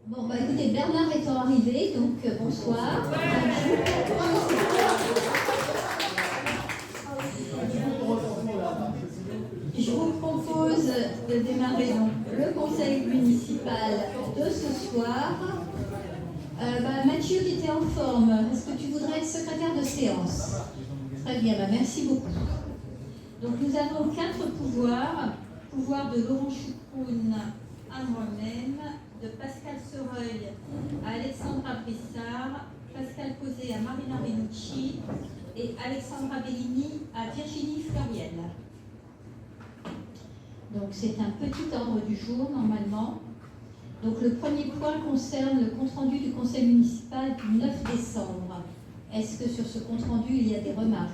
Bon, bah écoutez, Bernard étant arrivé, donc bonsoir. Je vous propose de démarrer donc le conseil municipal de ce soir. Mathieu qui était en forme, est-ce que tu voudrais être secrétaire de séance? Très bien, merci beaucoup. Donc nous avons 4 pouvoirs. Pouvoir de Laurent Choucroune à moi-même, de Pascal Sereuil à Alexandra Brissard, Pascal Posé à Marina Benucci et Alexandra Bellini à Virginie Fleuriel. Donc c'est un petit ordre du jour normalement. Donc le premier point concerne le compte-rendu du conseil municipal du 9 décembre. Est-ce que sur ce compte-rendu il y a des remarques?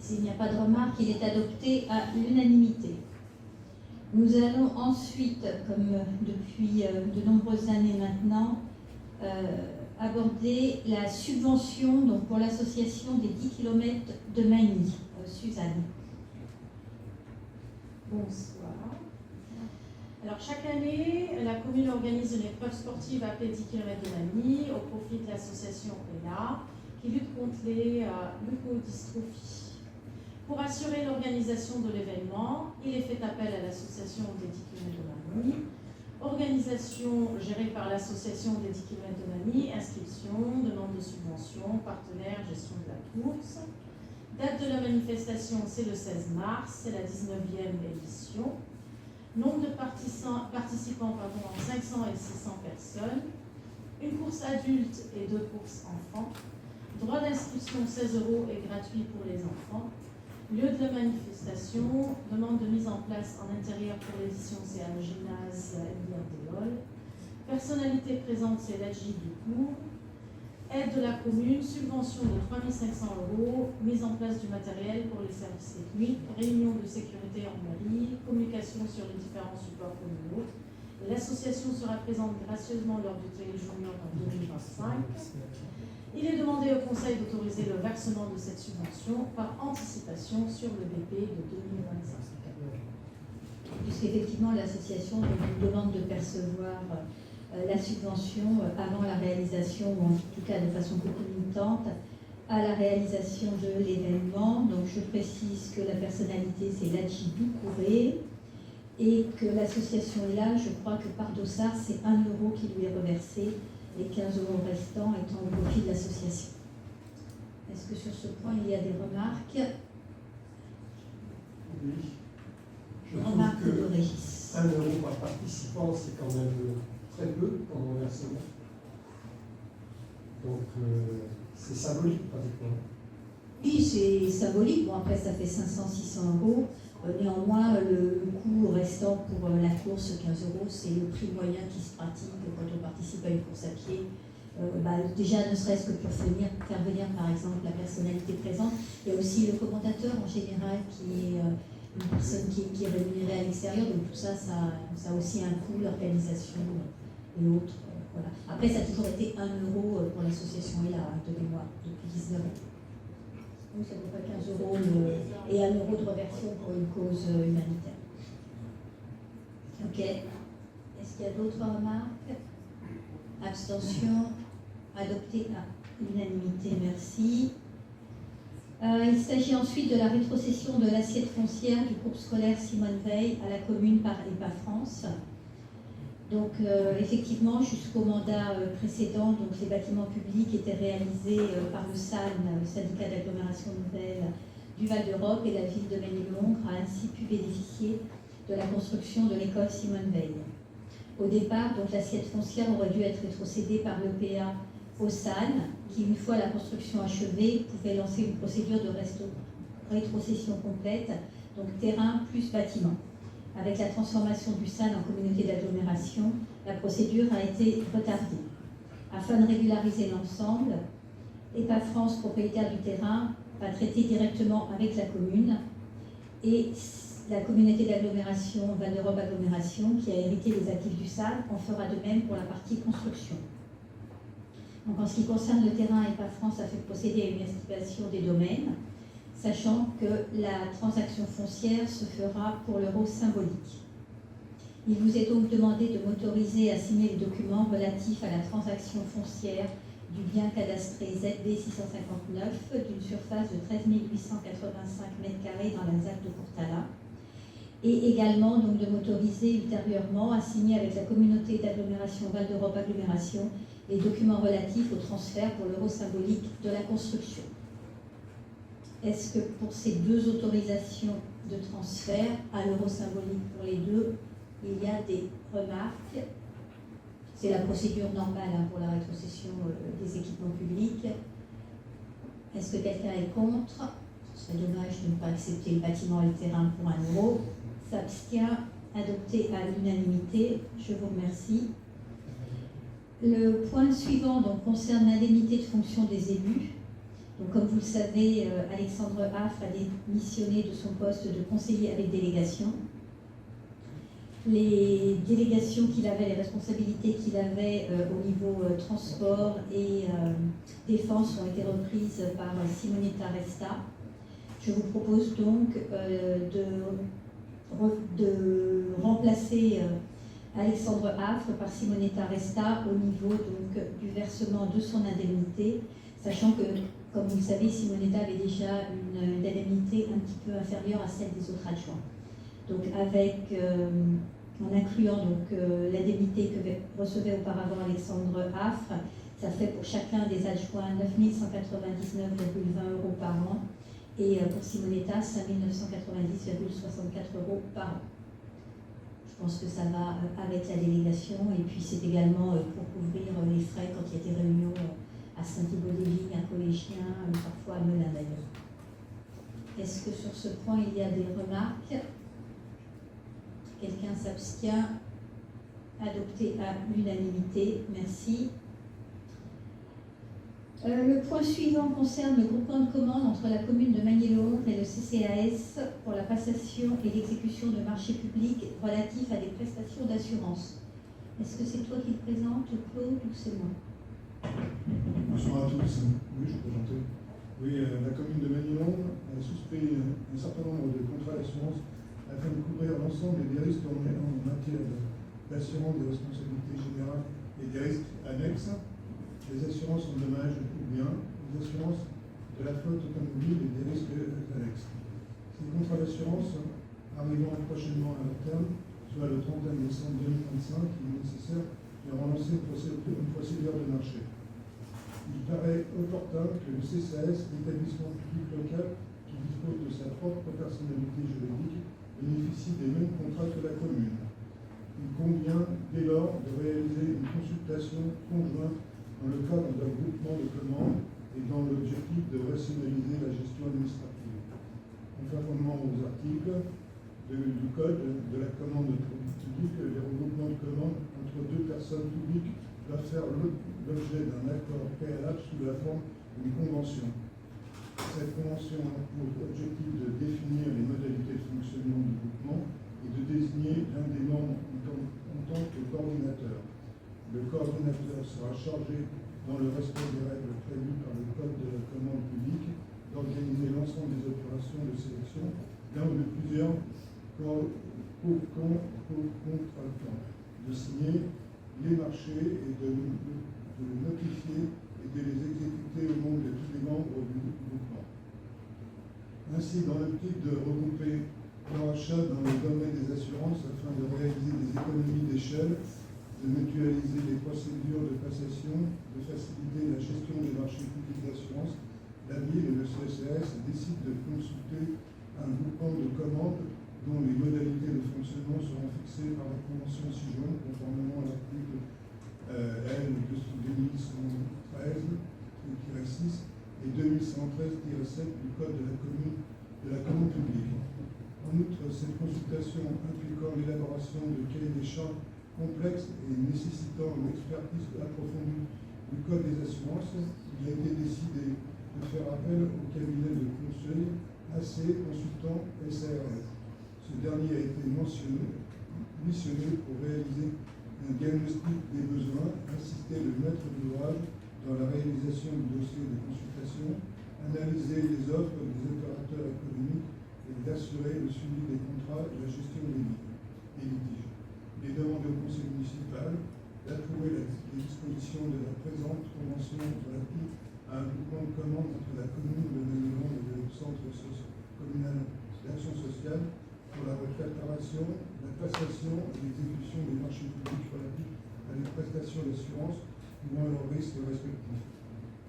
S'il n'y a pas de remarques, il est adopté à l'unanimité. Nous allons ensuite, comme depuis de nombreuses années maintenant, aborder la subvention donc pour l'association des 10 km de Magny. Suzanne. Bonsoir. Alors chaque année, la commune organise une épreuve sportive appelée 10 km de Magny au profit de l'association ELA qui lutte contre les leucodystrophies. Pour assurer l'organisation de l'événement, il est fait appel à l'association des 10 km de Magny, organisation gérée par l'association des 10 km de Magny, inscription, demande de subvention, partenaire, gestion de la course. Date de la manifestation, c'est le 16 mars, c'est la 19e édition. Nombre de participants, entre 500 et 600 personnes. Une course adulte et 2 courses enfants. Droit d'inscription 16 € et gratuit pour les enfants. Lieu de la manifestation, demande de mise en place en intérieur pour l'édition, c'est à le gymnase Elière-Déol. Personnalité présente, c'est l'ADJ du cours. Aide de la commune, subvention de 3 500 €, mise en place du matériel pour les services techniques, réunion de sécurité en mairie, communication sur les différents supports communaux. L'association sera présente gracieusement lors du téléjournal en 2025. Il est demandé au Conseil d'autoriser le versement de cette subvention par anticipation sur le BP de 2025. Puisqu'effectivement l'association nous demande de percevoir la subvention avant la réalisation, ou en tout cas de façon concomitante à la réalisation de l'événement. Donc je précise que la personnalité c'est Ladji Doucouré et que l'association est là, je crois que par dossard c'est 1 € qui lui est reversé, les 15 € restants étant au profit de l'association. Est-ce que sur ce point il y a des remarques? Oui. Je Remarque trouve de que Régis. 1 € par participant, c'est quand même très peu comme reversement. Donc c'est symbolique pratiquement. Oui, c'est symbolique. Bon, après, ça fait 500-600 €. Néanmoins, le coût restant pour la course, 15 €, c'est le prix moyen qui se pratique quand on participe à une course à pied. Déjà, ne serait-ce que pour faire venir, par exemple, la personnalité présente. Il y a aussi le commentateur, en général, qui est une personne qui est rémunérée à l'extérieur. Donc, tout ça, ça a aussi un coût, l'organisation et autres. Voilà. Après, ça a toujours été 1 € pour l'association ELA, de mémoire, depuis 19 ans. Donc, ça ne peut pas 15 € et 1 € de reversion pour une cause humanitaire. Ok. Est-ce qu'il y a d'autres remarques? Abstention. Adopté à l'unanimité, merci. Il s'agit ensuite de la rétrocession de l'assiette foncière du groupe scolaire Simone Veil à la commune par EPA France. Donc effectivement, jusqu'au mandat précédent, donc, les bâtiments publics étaient réalisés par le SAN, le syndicat d'agglomération nouvelle du Val-d'Europe, et la ville de Maine-et-Longres a ainsi pu bénéficier de la construction de l'école Simone Veil. Au départ, donc, l'assiette foncière aurait dû être rétrocédée par l'EPA au SAN, qui, une fois la construction achevée, pouvait lancer une procédure de rétrocession complète, donc terrain plus bâtiment. Avec la transformation du SAN en communauté d'agglomération, la procédure a été retardée. Afin de régulariser l'ensemble, EPA France, propriétaire du terrain, va traiter directement avec la commune et la communauté d'agglomération Val-d'Europe Agglomération, qui a hérité des actifs du SAN, en fera de même pour la partie construction. Donc, en ce qui concerne le terrain, EPA France a fait procéder à une estimation des domaines, sachant que la transaction foncière se fera pour l'euro symbolique. Il vous est donc demandé de m'autoriser à signer les documents relatifs à la transaction foncière du bien cadastré ZB 659 d'une surface de 13 885 m² dans la ZAC de Courtala, et également donc de m'autoriser ultérieurement à signer avec la communauté d'agglomération Val d'Europe Agglomération les documents relatifs au transfert pour l'euro symbolique de la construction. Est-ce que pour ces deux autorisations de transfert à l'euro symbolique pour les deux, il y a des remarques? C'est la procédure normale pour la rétrocession des équipements publics. Est-ce que quelqu'un est contre? Ce serait dommage de ne pas accepter le bâtiment et le terrain pour 1 euro. S'abstient, adopté à l'unanimité. Je vous remercie. Le point suivant donc, concerne l'indemnité de fonction des élus. Donc, comme vous le savez, Alexandre Affre a démissionné de son poste de conseiller avec délégation. Les délégations qu'il avait, les responsabilités qu'il avait au niveau transport et défense ont été reprises par Simonetta Resta. Je vous propose donc de remplacer Alexandre Affre par Simonetta Resta au niveau donc, du versement de son indemnité, sachant que, comme vous le savez, Simonetta avait déjà une indemnité un petit peu inférieure à celle des autres adjoints. Donc en incluant l'indemnité que recevait auparavant Alexandre Affre, ça fait pour chacun des adjoints 9 199,20 € par an et pour Simonetta 5 990,64 € par an. Je pense que ça va avec la délégation et puis c'est également pour couvrir les frais quand il y a des réunions à Saint-Thibault-des-Vignes, à Collégien, parfois à Melun d'ailleurs. Est-ce que sur ce point il y a des remarques? Quelqu'un s'abstient? Adopté à l'unanimité. Merci. Le point suivant concerne le groupement de commandes entre la commune de Magny-le-Hontre et le CCAS pour la passation et l'exécution de marchés publics relatifs à des prestations d'assurance. Est-ce que c'est toi qui le présentes, Claude, ou c'est moi? Bonsoir à tous. Oui, je vais présenter. Oui, la commune de Magny-le-Hontre a souscrit un certain nombre de contrats d'assurance afin de couvrir l'ensemble des risques en matière d'assurance des responsabilités générales et des risques annexes, les assurances en dommages ou biens, les assurances de la flotte automobile et des risques annexes. Ces contrats d'assurance arrivant prochainement à leur terme, soit le 31 décembre 2025, il est nécessaire de relancer une procédure de marché. Il paraît opportun que le CCAS, l'établissement public local qui dispose de sa propre personnalité juridique, bénéficie des mêmes contrats que la commune. Il convient dès lors de réaliser une consultation conjointe dans le cadre d'un groupement de commandes et dans l'objectif de rationaliser la gestion administrative. Conformément aux articles du Code de la commande publique, les regroupements de commandes entre deux personnes publiques doivent faire l'objet d'un accord préalable sous la forme d'une convention. Cette convention a pour objectif de définir les modalités de fonctionnement du groupement et de désigner l'un des membres en tant que coordinateur. Le coordinateur sera chargé, dans le respect des règles prévues par le Code de la commande publique, d'organiser l'ensemble des opérations de sélection d'un ou de plusieurs co-contractants, de signer les marchés et de les notifier et de les exécuter au nom de tous les membres du groupement. Ainsi, dans l'optique de regrouper leur achat dans le domaine des assurances afin de réaliser des économies d'échelle, de mutualiser les procédures de passation, de faciliter la gestion des marchés publics d'assurance, la ville et le CCAS décident de consulter un groupement de commandes dont les modalités de fonctionnement seront fixées par la Convention ci-jointe, conformément à l'article L. 2113-6 et 2113-7 du Code de la commande publique. En outre, cette consultation impliquant l'élaboration de cahiers des charges complexes et nécessitant une expertise approfondie du Code des assurances, il a été décidé de faire appel au cabinet de conseil AC Consultant SARS. Ce dernier a été missionné pour réaliser un diagnostic des besoins, assister le maître d'ouvrage dans la réalisation du dossier de consultation, analyser les offres des opérateurs économiques et d'assurer le suivi des contrats et la gestion des litiges. Il est demandé au conseil municipal d'approuver les dispositions de la présente convention relative à un groupement de commandes entre la commune de Menilon et le centre communal d'action sociale pour la préparation, la passation et l'exécution des marchés publics relatifs à des prestations d'assurance pouvant leurs risques respectifs.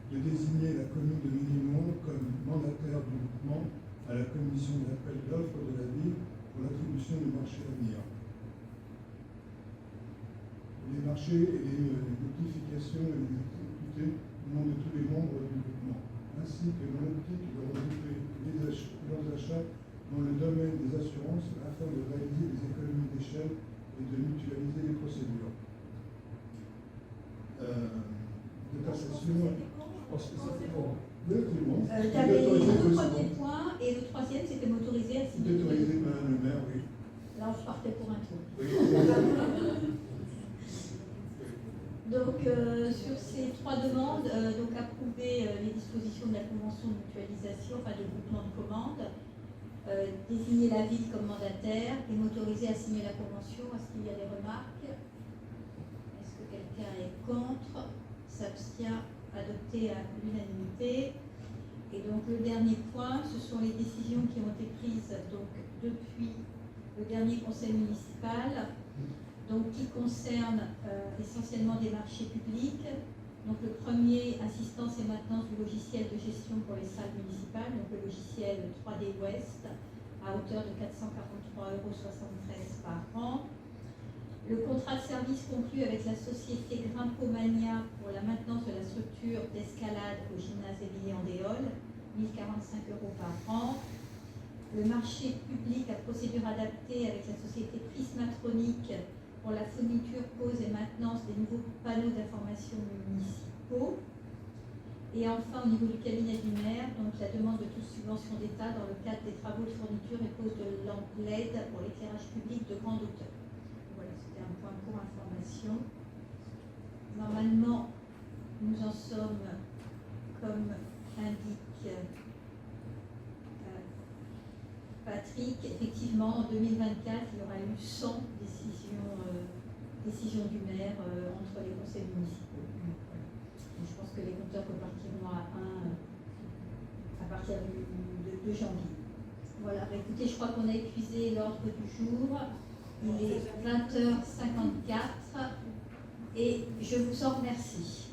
De désigner la commune de Menilon comme mandataire du groupement à la commission d'appel d'offres de la ville pour l'attribution du marché à venir. Les marchés et les notifications et les exécutés au nom de tous les membres du groupement, ainsi que dans l'optique de regrouper leurs achats dans le domaine des assurances afin de réaliser des économies d'échelle et de mutualiser les procédures. De taxation. Je pense que c'était bon. Oui, c'est bon. Tu avais les deux premiers points et le troisième c'était m'autoriser à signer. D'autoriser Madame le maire, oui. Là, je partais pour un tour. Oui. Donc, sur ces trois demandes, donc approuver les dispositions de la convention de mutualisation, enfin de groupement de commandes, désigner la ville comme mandataire et m'autoriser à signer la convention. Est-ce qu'il y a des remarques? Est-ce que quelqu'un est contre? S'abstient? Adopté à l'unanimité. Et donc le dernier point, ce sont les décisions qui ont été prises donc, depuis le dernier conseil municipal, donc, qui concernent essentiellement des marchés publics. Donc le premier, assistance et maintenance du logiciel de gestion pour les salles municipales, donc le logiciel 3D West, à hauteur de 443,73 € par an. Le contrat de service conclu avec la société Grimpomania pour la maintenance de la structure d'escalade au gymnase Émilie-Andéol, 1045 € par an. Le marché public à procédure adaptée avec la société Prismatronique pour la fourniture, pose et maintenance des nouveaux panneaux d'information municipaux. Et enfin, au niveau du cabinet du maire, donc la demande de toute subvention d'État dans le cadre des travaux de fourniture et pose de lampes LED pour l'éclairage public de grande hauteur. Voilà, c'était un point pour information. Normalement, nous en sommes, comme indique Patrick, effectivement, en 2024, il y aura eu 100 décisions du maire entre les conseils municipaux. Voilà. Donc, je pense que les compteurs repartiront à 1 à partir de janvier. Voilà, bah, écoutez, je crois qu'on a épuisé l'ordre du jour. Il est 20h54 et je vous en remercie.